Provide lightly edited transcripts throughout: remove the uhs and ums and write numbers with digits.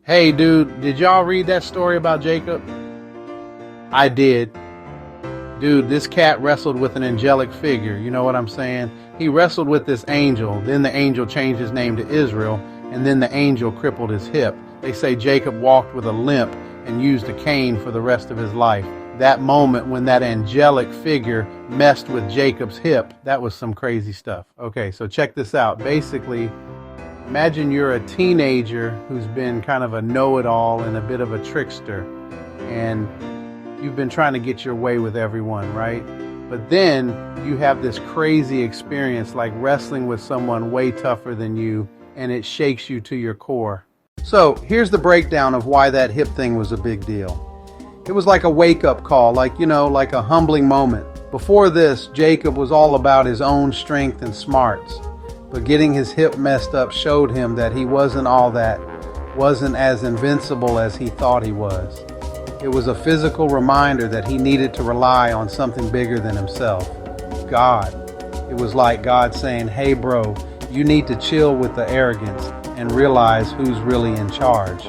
Hey dude, did y'all read that story about Jacob? I did. Dude, this cat wrestled with an angelic figure, you know what I'm saying? He wrestled with this angel, then the angel changed his name to Israel, and then the angel crippled his hip. They say Jacob walked with a limp and used a cane for the rest of his life. That moment when that angelic figure messed with Jacob's hip, that was some crazy stuff. Okay, so check this out. Basically, imagine you're a teenager who's been kind of a know-it-all and a bit of a trickster, and you've been trying to get your way with everyone, right? But then you have this crazy experience like wrestling with someone way tougher than you, and it shakes you to your core. So here's the breakdown of why that hip thing was a big deal. It was like a wake-up call, like a humbling moment. Before this, Jacob was all about his own strength and smarts. But getting his hip messed up showed him that he wasn't all that, wasn't as invincible as he thought he was. It was a physical reminder that he needed to rely on something bigger than himself, God. It was like God saying, hey bro, you need to chill with the arrogance and realize who's really in charge.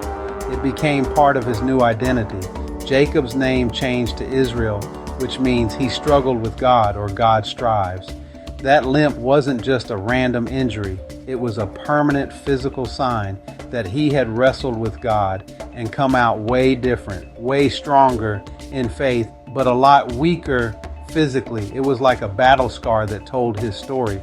It became part of his new identity. Jacob's name changed to Israel, which means he struggled with God, or God strives. That limp wasn't just a random injury. It was a permanent physical sign that he had wrestled with God and come out way different, way stronger in faith, but a lot weaker physically. It was like a battle scar that told his story.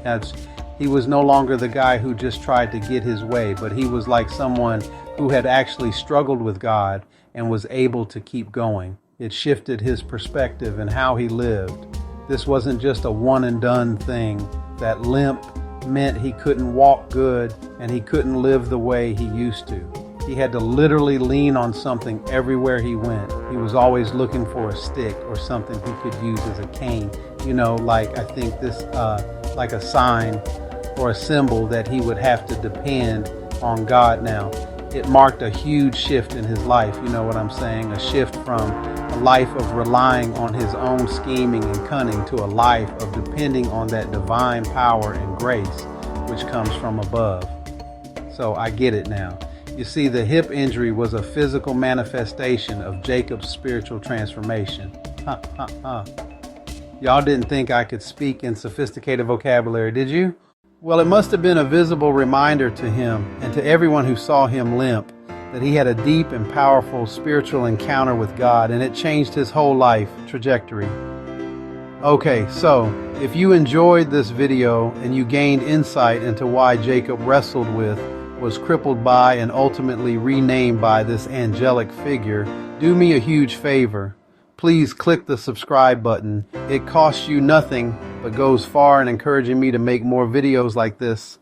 He was no longer the guy who just tried to get his way, but he was like someone who had actually struggled with God and was able to keep going. It shifted his perspective and how he lived. This wasn't just a one and done thing. That limp meant he couldn't walk good and he couldn't live the way he used to. He had to literally lean on something everywhere he went. He was always looking for a stick or something he could use as a cane. Like I think this, like a sign or a symbol that he would have to depend on God now. It marked a huge shift in his life, you know what I'm saying? A shift from a life of relying on his own scheming and cunning to a life of depending on that divine power and grace which comes from above. So I get it now. You see, the hip injury was a physical manifestation of Jacob's spiritual transformation. Y'all didn't think I could speak in sophisticated vocabulary, did you? Well, it must have been a visible reminder to him and to everyone who saw him limp that he had a deep and powerful spiritual encounter with God, and it changed his whole life trajectory. Okay, so if you enjoyed this video and you gained insight into why Jacob wrestled with, was crippled by, and ultimately renamed by this angelic figure, do me a huge favor. Please click the subscribe button. It costs you nothing, but goes far in encouraging me to make more videos like this.